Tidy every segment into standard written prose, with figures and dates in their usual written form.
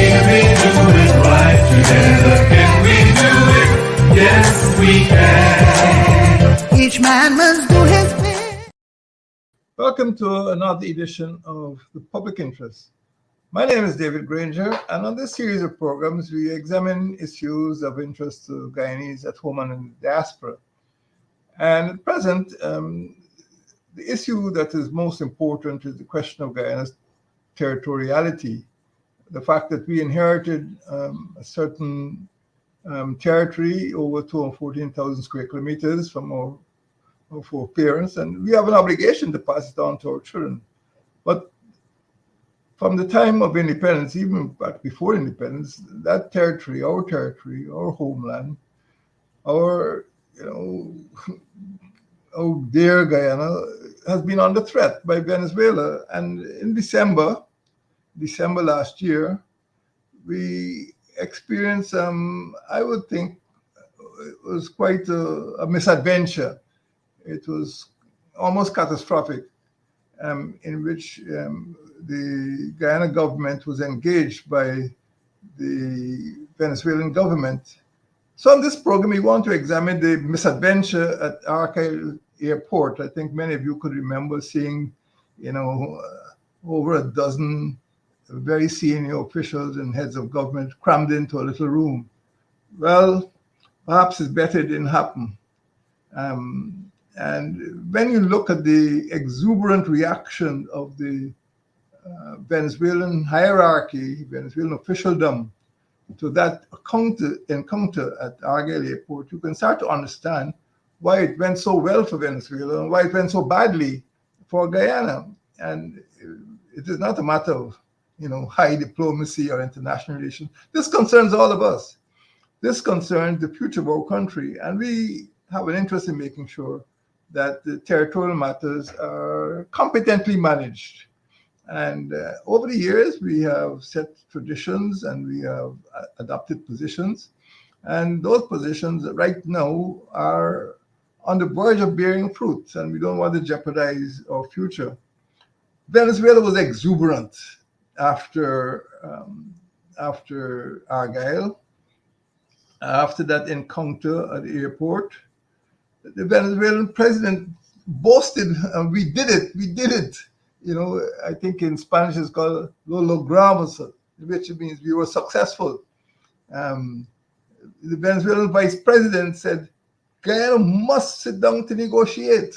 Can we do it right together? Can we do it? Yes, we can. Each man must do his bit. Welcome to another edition of The Public Interest. My name is David Granger, and on this series of programs, we examine issues of interest to Guyanese at home and in the diaspora. And at present, the issue that is most important is the question of Guyana's territoriality. The fact that we inherited a certain territory over 214,000 square kilometers from our foreparents, and we have an obligation to pass it on to our children. But from the time of independence, even back before independence, that territory, our homeland, our dear Guyana has been under threat by Venezuela. And in December last year, we experienced, I would think, it was quite a misadventure. It was almost catastrophic, in which the Guyana government was engaged by the Venezuelan government. So on this program, we want to examine the misadventure at Argyle Airport. I think many of you could remember seeing, over a dozen very senior officials and heads of government crammed into a little room. Well, perhaps it's better it didn't happen. And when you look at the exuberant reaction of the Venezuelan hierarchy, Venezuelan officialdom, to that encounter at Argyle Airport, you can start to understand why it went so well for Venezuela and why it went so badly for Guyana. And it is not a matter of, high diplomacy or international relations. This concerns all of us. This concerns the future of our country, and we have an interest in making sure that the territorial matters are competently managed. And over the years, we have set traditions and we have adopted positions. And those positions right now are on the verge of bearing fruit, and we don't want to jeopardize our future. Venezuela was exuberant after Argyle, after that encounter at the airport. The Venezuelan president boasted, we did it. I think in Spanish it's called lo logramos, which means we were successful. The Venezuelan vice president said, Guyana must sit down to negotiate.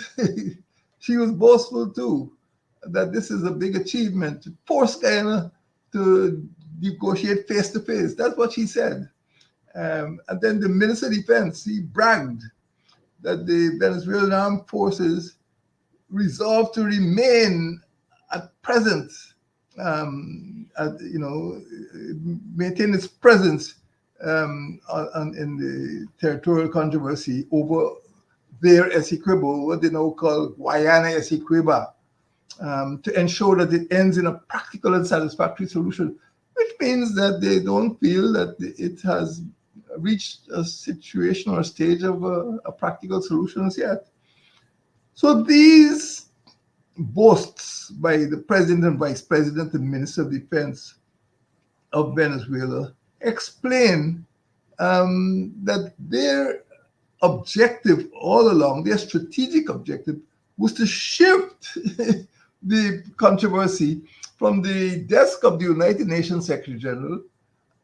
She was boastful too, that this is a big achievement, to force Guyana to negotiate face to face. That's what she said. And then the Minister of Defense, he bragged that the Venezuelan armed forces resolved to remain at present, maintain its presence in the territorial controversy over their Essequibo, what they now call Guayana Essequiba, to ensure that it ends in a practical and satisfactory solution, which means that they don't feel that it has reached a situation or a stage of a practical solution as yet. So these boasts by the president and vice president and minister of defense of Venezuela explain that their objective all along, their strategic objective, was to shift the controversy from the desk of the United Nations Secretary General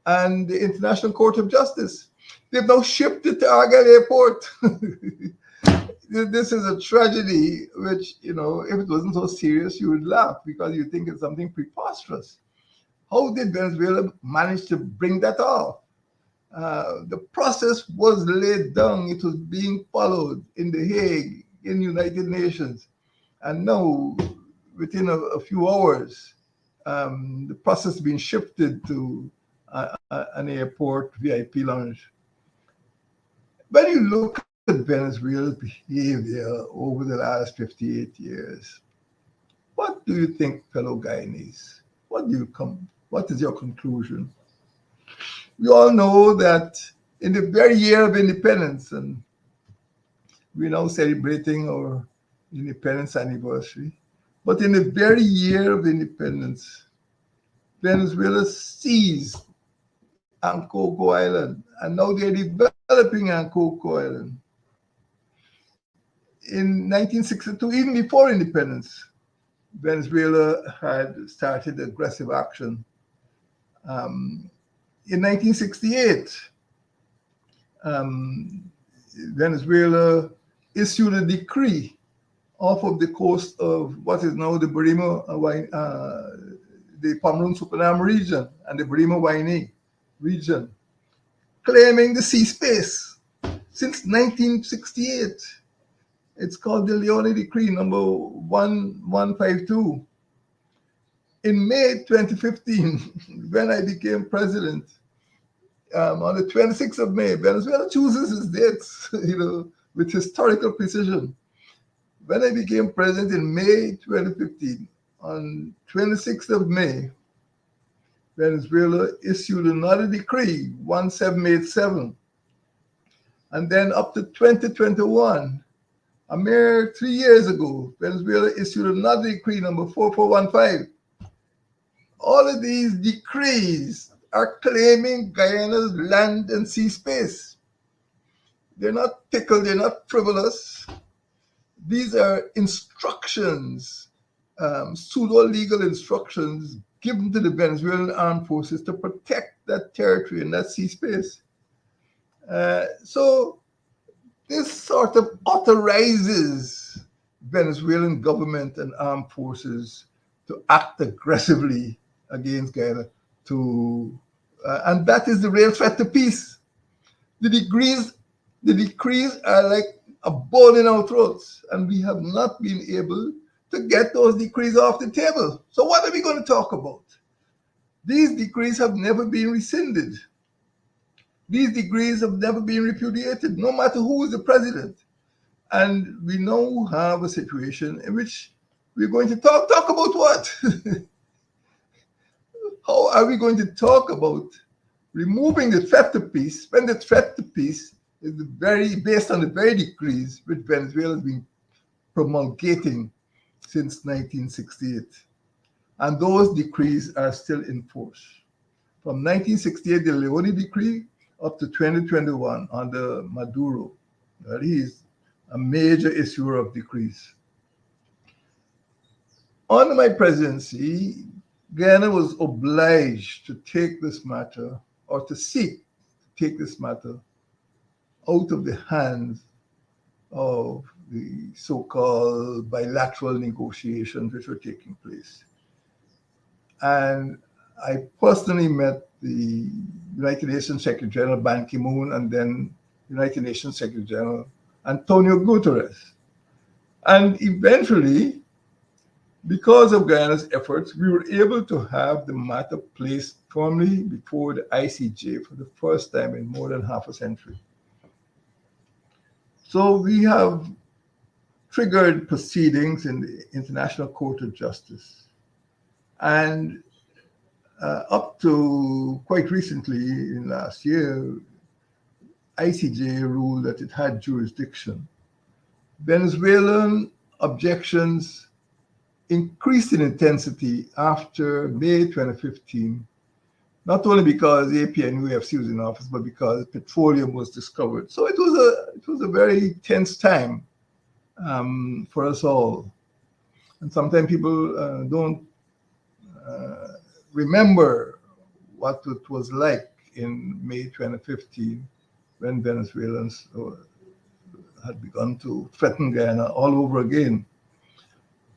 and the International Court of Justice. They've now shifted to Argyle Airport. This is a tragedy which, if it wasn't so serious, you would laugh because you think it's something preposterous. How did Venezuela manage to bring that off? The process was laid down. It was being followed in The Hague, in United Nations. And now, within a few hours, the process has been shifted to an airport VIP lounge. When you look at Venezuela's behavior over the last 58 years, what do you think, fellow Guyanese? What is your conclusion? We all know that in the very year of independence, and we're now celebrating our independence anniversary, but in the very year of independence, Venezuela seized and Coco Island, and now they're developing on Coco Island. In 1962, even before independence, Venezuela had started aggressive action. In 1968, Venezuela issued a decree off of the coast of what is now the the Pomeroon Supernam region and the Brima Waini region, claiming the sea space since 1968. It's called the Leone Decree number 1152. In May 2015, when I became president, on the 26th of May, Venezuela chooses its dates, with historical precision. When I became president in May 2015, on 26th of May, Venezuela issued another decree, 1787. And then up to 2021, a mere 3 years ago, Venezuela issued another decree, number 4415. All of these decrees are claiming Guyana's land and sea space. They're not tickled, they're not frivolous. These are instructions, pseudo-legal instructions given to the Venezuelan armed forces to protect that territory and that sea space. So this sort of authorizes Venezuelan government and armed forces to act aggressively against Guyana, and that is the real threat to peace. The decrees are like a bone in our throats, and we have not been able to get those decrees off the table. So what are we going to talk about? These decrees have never been rescinded. These decrees have never been repudiated, no matter who is the president. And we now have a situation in which we're going to talk about what? How are we going to talk about removing the threat to peace when the threat to peace is based on the very decrees which Venezuela has been promulgating since 1968? And those decrees are still in force. From 1968, the Leone Decree, up to 2021 under Maduro. He is a major issuer of decrees. Under my presidency, Guyana was obliged to take this matter, or to seek to take this matter out of the hands of the so-called bilateral negotiations which were taking place. And I personally met the United Nations Secretary General Ban Ki-moon and then United Nations Secretary General Antonio Guterres. And eventually, because of Guyana's efforts, we were able to have the matter placed firmly before the ICJ for the first time in more than half a century. So we have triggered proceedings in the International Court of Justice. And up to quite recently, in last year, ICJ ruled that it had jurisdiction. Venezuelan objections increased in intensity after May 2015, not only because the APNUFC was in office, but because petroleum was discovered. So it was a very tense time for us all. And sometimes people don't remember what it was like in May 2015 when Venezuelans had begun to threaten Guyana all over again.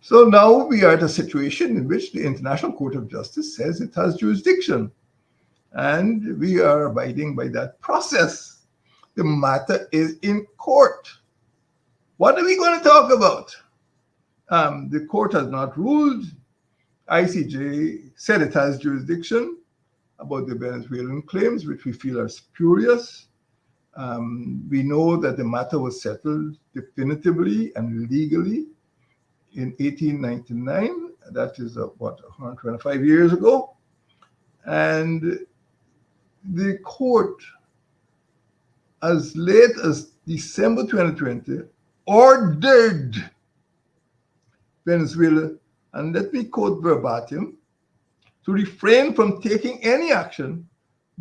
So now we are at a situation in which the International Court of Justice says it has jurisdiction, and we are abiding by that process. The matter is in court. What are we going to talk about? The court has not ruled. ICJ said it has jurisdiction about the Venezuelan claims, which we feel are spurious. We know that the matter was settled definitively and legally in 1899. That is, 125 years ago. And the court, as late as December 2020, ordered Venezuela, and let me quote verbatim, to refrain from taking any action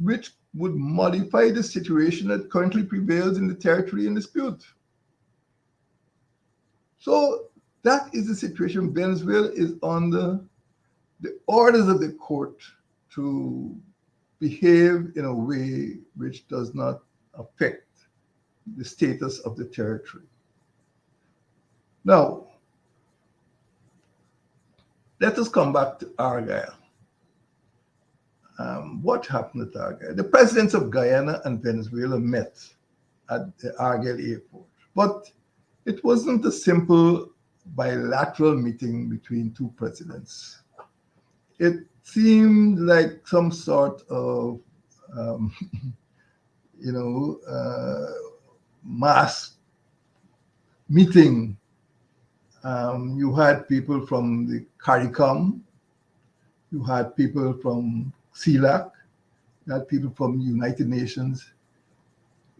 which would modify the situation that currently prevails in the territory in dispute. So that is the situation. Venezuela is under the orders of the court to behave in a way which does not affect the status of the territory. Now, let us come back to Argyle. What happened at Argyle? The presidents of Guyana and Venezuela met at the Argyle airport, but it wasn't a simple bilateral meeting between two presidents. It seemed like some sort of, mass meeting. You had people from the CARICOM, you had people from CELAC, you had people from the United Nations.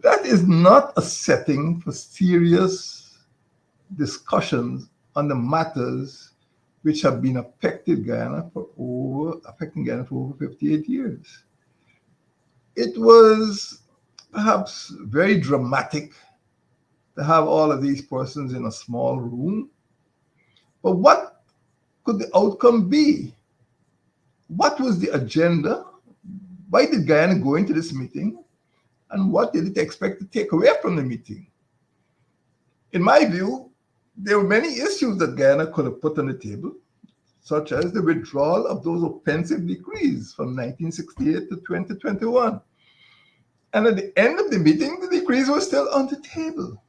That is not a setting for serious discussions on the matters which have been affecting Guyana for over 58 years. It was perhaps very dramatic to have all of these persons in a small room. But what could the outcome be? What was the agenda? Why did Guyana go into this meeting? And what did it expect to take away from the meeting? In my view, there were many issues that Guyana could have put on the table, such as the withdrawal of those offensive decrees from 1968 to 2021. And at the end of the meeting, the decrees were still on the table.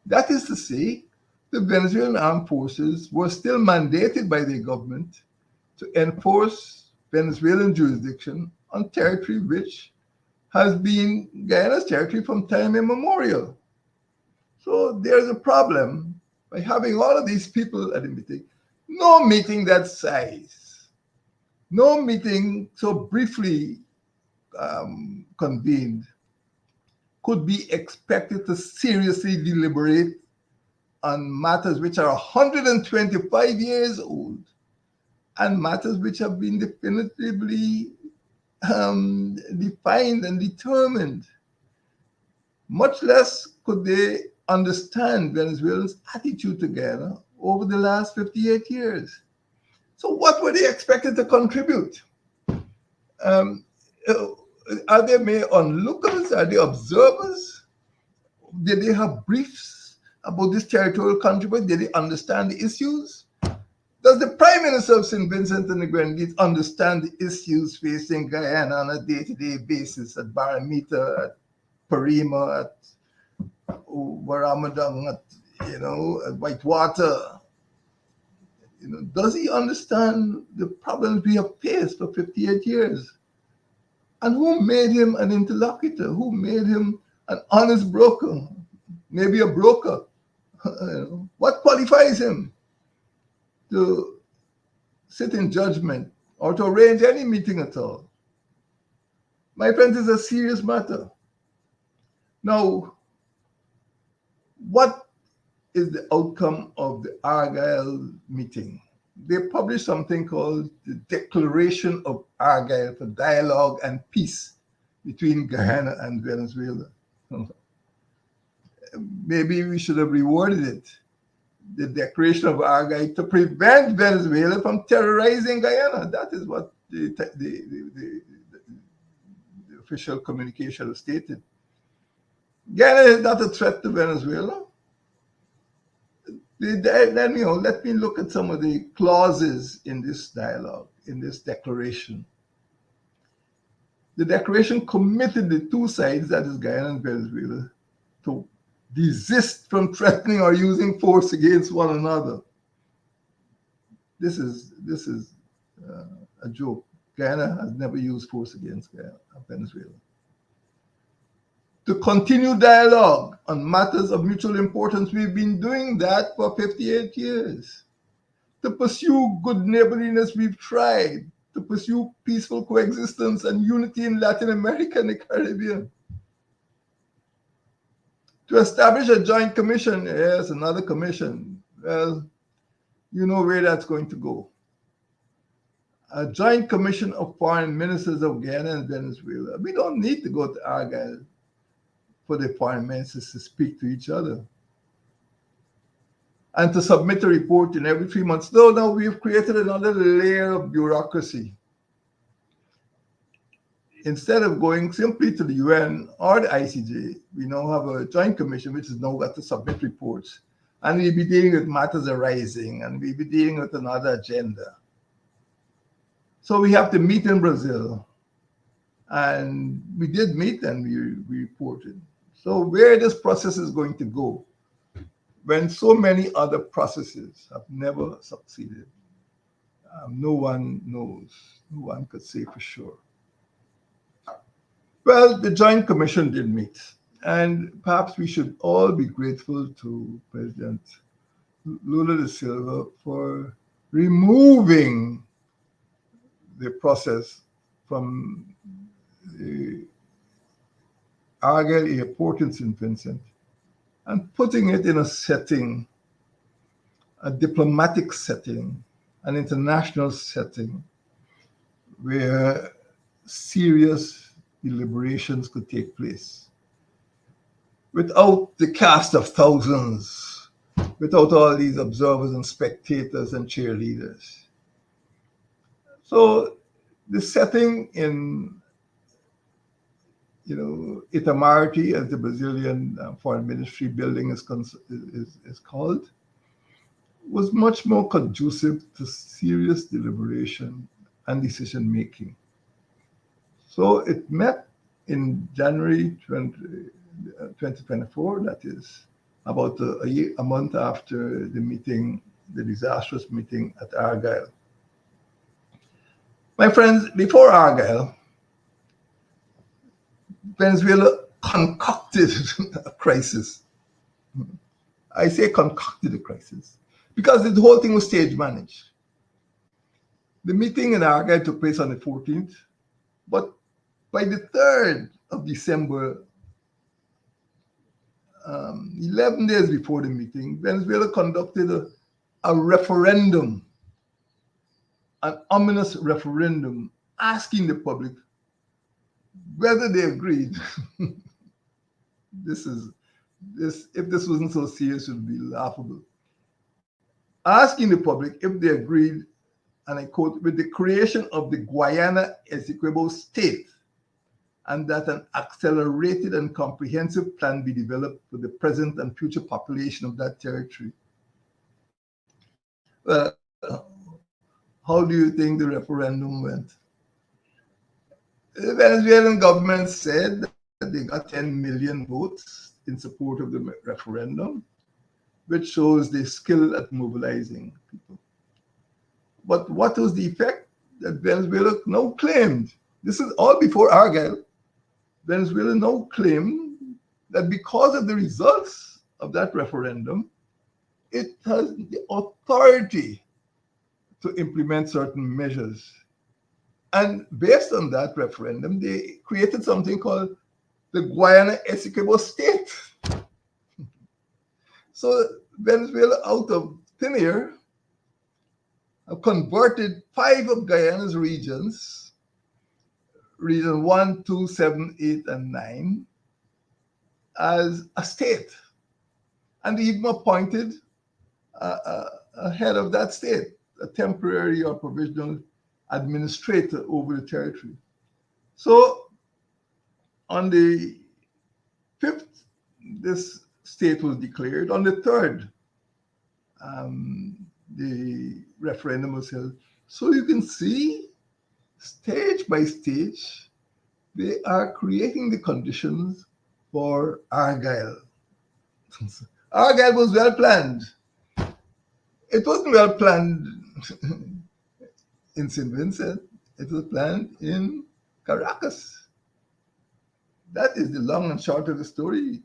That is to say, the Venezuelan armed forces were still mandated by the government to enforce Venezuelan jurisdiction on territory which has been Guyana's territory from time immemorial. So there's a problem by having all of these people at the meeting. No meeting that size, no meeting so briefly convened could be expected to seriously deliberate on matters which are 125 years old and matters which have been definitively defined and determined. Much less could they understand Venezuelans' attitude to Guyana over the last 58 years. So what were they expected to contribute? Are they mere onlookers? Are they observers? Did they have briefs about this territorial controversy? Did they understand the issues? Does the Prime Minister of St. Vincent and the Grenadines understand the issues facing Guyana on a day-to-day basis at Baramita, at Parima, at Waramadang, at Whitewater? Does he understand the problems we have faced for 58 years? And who made him an interlocutor? Who made him an honest broker? Maybe a broker. What qualifies him to sit in judgment or to arrange any meeting at all? My friends, it's a serious matter. Now, what is the outcome of the Argyle meeting? They published something called the Declaration of Argyle for Dialogue and Peace between Guyana and Venezuela. Maybe we should have reworded it, the Declaration of Argyle, to prevent Venezuela from terrorizing Guyana. That is what the official communication stated. Guyana is not a threat to Venezuela. Let me look at some of the clauses in this dialogue, in this declaration. The declaration committed the two sides, that is Guyana and Venezuela, to desist from threatening or using force against one another. This is a joke. Guyana has never used force against Venezuela. To continue dialogue on matters of mutual importance. We've been doing that for 58 years. To pursue good neighborliness, we've tried. To pursue peaceful coexistence and unity in Latin America and the Caribbean. To establish a joint commission, yes, another commission. Well, you know where that's going to go. a joint commission of foreign ministers of Guyana and Venezuela. We don't need to go to Argyle for the foreign ministers to speak to each other and to submit a report in every 3 months. No, we've created another layer of bureaucracy. Instead of going simply to the UN or the ICJ, we now have a joint commission which has now got to submit reports. And we'll be dealing with matters arising, and we'll be dealing with another agenda. So we have to meet in Brazil. And we did meet and we reported. So where this process is going to go, when so many other processes have never succeeded, no one knows. No one could say for sure. Well, the Joint Commission did meet, and perhaps we should all be grateful to President Lula da Silva for removing the process from the Argyle Airport in St. Vincent and putting it in a setting, a diplomatic setting, an international setting, where serious deliberations could take place without the cast of thousands, without all these observers and spectators and cheerleaders. So the setting in, Itamaraty, as the Brazilian Foreign Ministry building is called, was much more conducive to serious deliberation and decision making. So it met in January 2024, that is about a month after the meeting, the disastrous meeting at Argyle. My friends, before Argyle, Venezuela concocted a crisis. I say concocted a crisis because the whole thing was stage managed. The meeting in Argyle took place on the 14th, but by the 3rd of December, 11 days before the meeting, Venezuela conducted a referendum, an ominous referendum, asking the public whether they agreed. If this wasn't so serious, it would be laughable. Asking the public if they agreed, and I quote, with the creation of the Guyana Essequibo state, and that an accelerated and comprehensive plan be developed for the present and future population of that territory. Well, how do you think the referendum went? The Venezuelan government said that they got 10 million votes in support of the referendum, which shows their skill at mobilizing people. But what was the effect that Venezuela now claimed? This is all before Argyle. Venezuela now claimed that because of the results of that referendum, it has the authority to implement certain measures. And based on that referendum, they created something called the Guyana Essequibo state. So Venezuela, out of thin air, have converted 5 of Guyana's regions, region 1, 2, 7, 8, and 9, as a state. And they even appointed a head of that state, a temporary or provisional administrator over the territory. So on the 5th, this state was declared. On the 3rd, the referendum was held. So you can see, stage by stage, they are creating the conditions for Argyle. Argyle was well planned. It wasn't well planned in St. Vincent. It was planned in Caracas. That is the long and short of the story.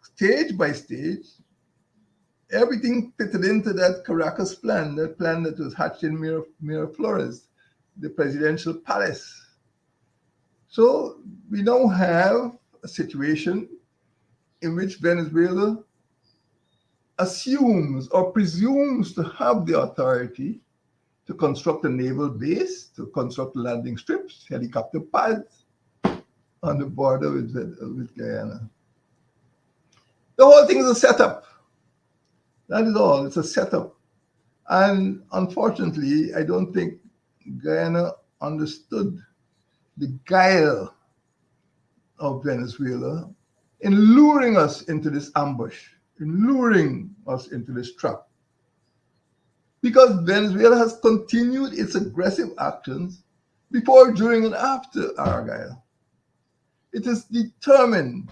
Stage by stage, everything fitted into that Caracas plan, that plan that was hatched in Miraflores, the presidential palace. So we now have a situation in which Venezuela assumes or presumes to have the authority to construct a naval base, to construct landing strips, helicopter pads on the border with Guyana. The whole thing is a setup. That is all. It's a setup. And unfortunately, I don't think Guyana understood the guile of Venezuela in luring us into this ambush, in luring us into this trap. Because Venezuela has continued its aggressive actions before, during, and after Argyle. It is determined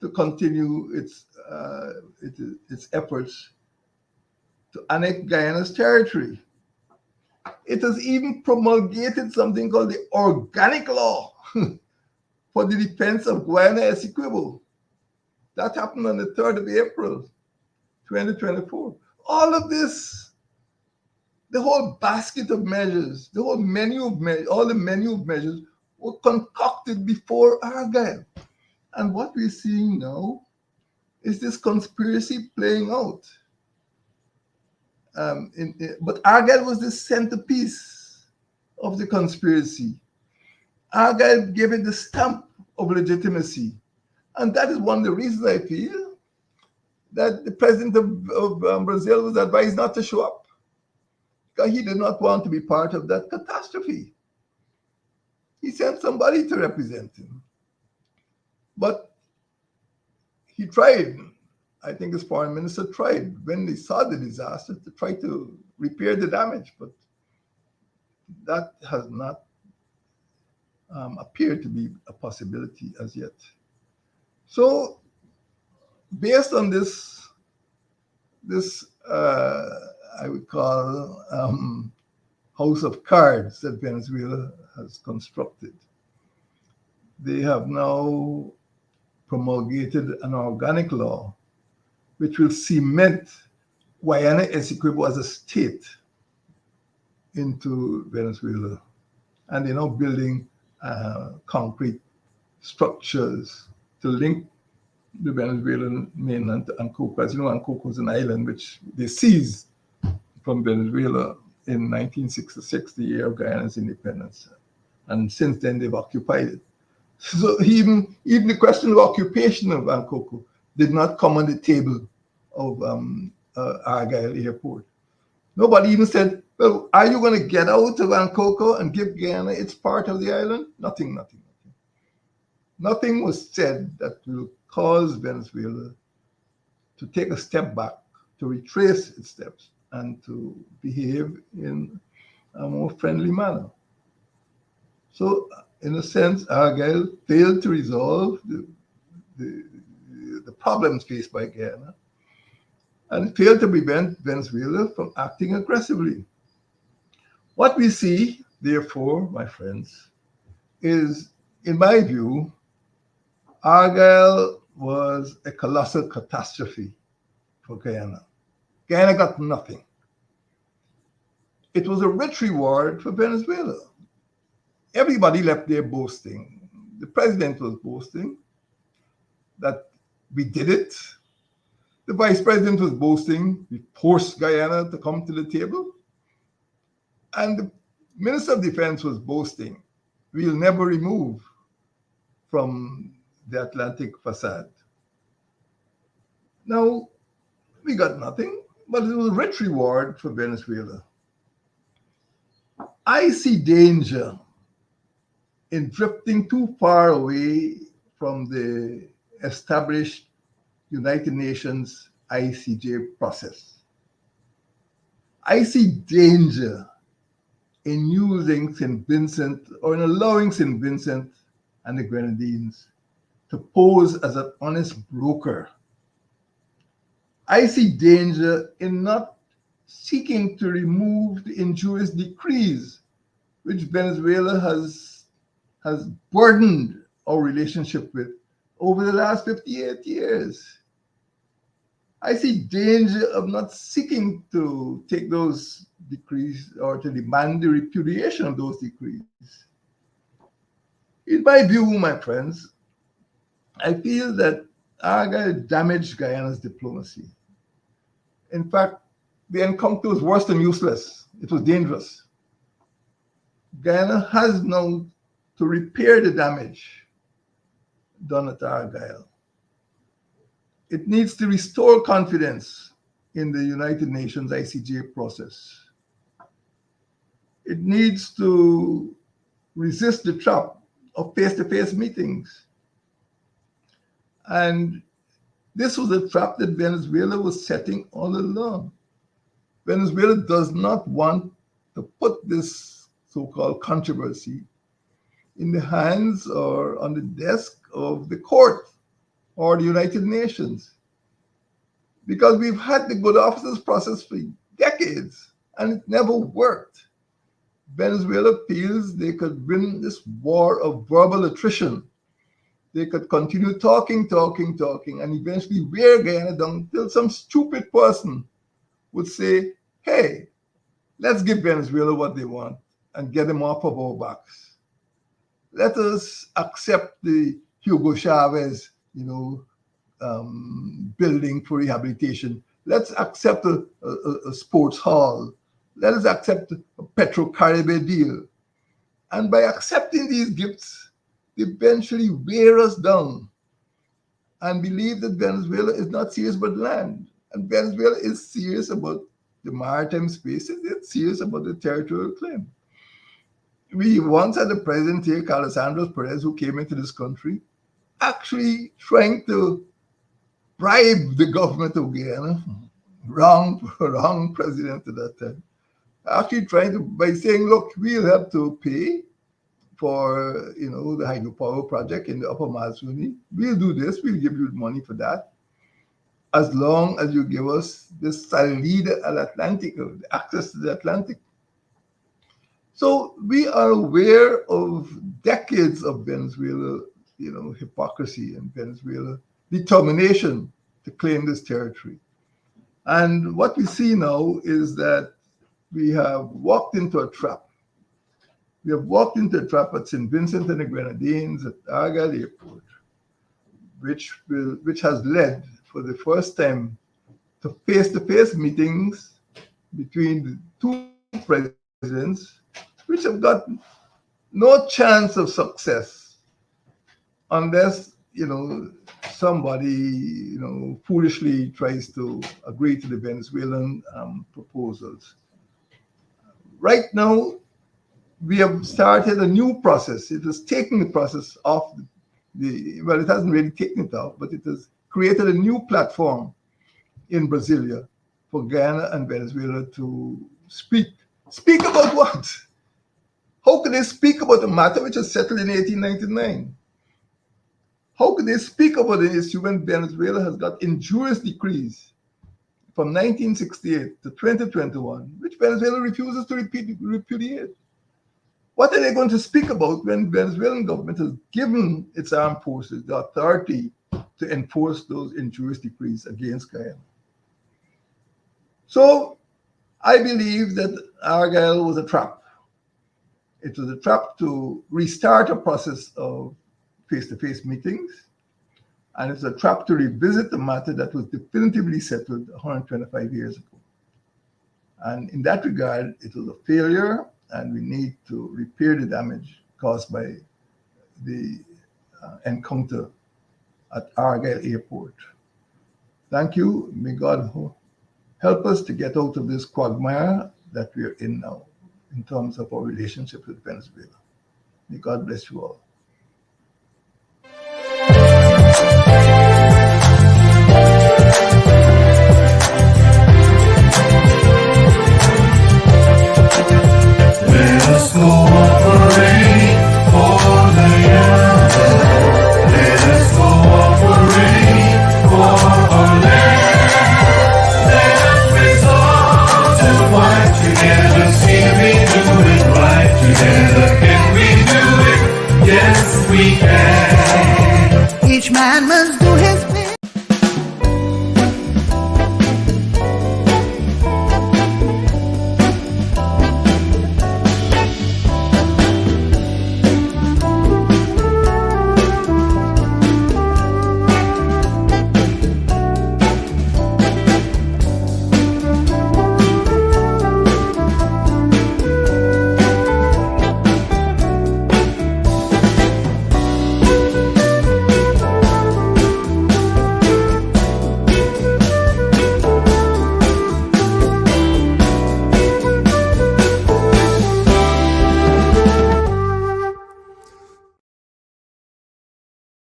to continue its efforts to annex Guyana's territory. It has even promulgated something called the Organic Law for the defense of Guyana Essequibo. That happened on the 3rd of April, 2024. All of this, the whole basket of measures, the whole menu of measures, all the menu of measures were concocted before Argyle. And what we're seeing now is this conspiracy playing out. But Argyle was the centerpiece of the conspiracy. Argyle gave it the stamp of legitimacy. And that is one of the reasons I feel that the president of Brazil was advised not to show up, because he did not want to be part of that catastrophe. He sent somebody to represent him. But he tried. I think his foreign minister tried, when they saw the disaster, to try to repair the damage. But that has not appeared to be a possibility as yet. So, based on this I would call house of cards that Venezuela has constructed, they have now promulgated an organic law which will cement Guyana Essequibo as a state into Venezuela. And they're now building concrete structures to link the Venezuelan mainland to Ancoco. As you know, Ancoco is an island which they seized from Venezuela in 1966, the year of Guyana's independence. And since then, they've occupied it. So even the question of occupation of Ancoco did not come on the table of Argyle Airport. Nobody even said, well, are you going to get out of Ancoco and give Guyana its part of the island? Nothing. Nothing was said that will cause Venezuela to take a step back, to retrace its steps, and to behave in a more friendly manner. So, in a sense, Argyle failed to resolve the problems faced by Guyana, and failed to prevent Venezuela from acting aggressively. What we see, therefore, my friends, is, in my view, Argyle was a colossal catastrophe for Guyana. Guyana got nothing. It was a rich reward for Venezuela. Everybody left there boasting. The president was boasting that we did it. The vice president was boasting we forced Guyana to come to the table. And the minister of defense was boasting we'll never remove from the Atlantic facade. Now, we got nothing, but it was a rich reward for Venezuela. I see danger in drifting too far away from the established United Nations ICJ process. I see danger in using St. Vincent, or in allowing St. Vincent and the Grenadines to pose as an honest broker. I see danger in not seeking to remove the injurious decrees which Venezuela has burdened our relationship with over the last 58 years. I see danger of not seeking to take those decrees or to demand the repudiation of those decrees. In my view, my friends, I feel that Argyle damaged Guyana's diplomacy. In fact, the encounter was worse than useless. It was dangerous. Guyana has now to repair the damage done at Argyle. It needs to restore confidence in the United Nations ICJ process. It needs to resist the trap of face-to-face meetings. And this was a trap that Venezuela was setting all along. Venezuela does not want to put this so-called controversy in the hands or on the desk of the court or the United Nations. Because we've had the good officers process for decades and it never worked. Venezuela feels they could win this war of verbal attrition. They could continue talking, and eventually wear Guyana down till some stupid person would say, hey, let's give Venezuela what they want and get them off of our backs. Let us accept the Hugo Chavez, building for rehabilitation. Let's accept a sports hall. Let us accept a Petro-Caribe deal. And by accepting these gifts, they eventually wear us down and believe that Venezuela is not serious about land. And Venezuela is serious about the maritime spaces. It's serious about the territorial claim. We once had the president here, Carlos Andres Perez, who came into this country, actually trying to bribe the government of Guyana, wrong president at that time, actually trying to, by saying, look, we'll have to pay for, the hydropower project in the Upper Mazuni. We'll do this, we'll give you money for that, as long as you give us this salida al Atlántico, the access to the Atlantic. So we are aware of decades of Venezuela, hypocrisy and Venezuela determination to claim this territory. And what we see now is that we have walked into a trap. We have walked into a trap at St. Vincent and the Grenadines at Argyle Airport, which has led for the first time to face-to-face meetings between the two presidents, which have got no chance of success unless, somebody, foolishly tries to agree to the Venezuelan proposals. Right now, we have started a new process. It has taken the process off it hasn't really taken it off, but it has created a new platform in Brasilia for Guyana and Venezuela to speak. Speak about what? How can they speak about a matter which was settled in 1899? How can they speak about an issue when Venezuela has got injurious decrees from 1968 to 2021, which Venezuela refuses to repudiate? What are they going to speak about when the Venezuelan government has given its armed forces the authority to enforce those injurious decrees against Guyana? So I believe that Argyle was a trap. It was a trap to restart a process of face-to-face meetings, and it's a trap to revisit the matter that was definitively settled 125 years ago. And in that regard, it was a failure, and we need to repair the damage caused by the encounter at Argyle Airport. Thank you. May God help us to get out of this quagmire that we are in now in terms of our relationship with Venezuela. May God bless you all. Let us cooperate for the young. Let us cooperate for our land. Let us resolve to fight together. See we do it right together. Can we do it? Yes, we can. Each man must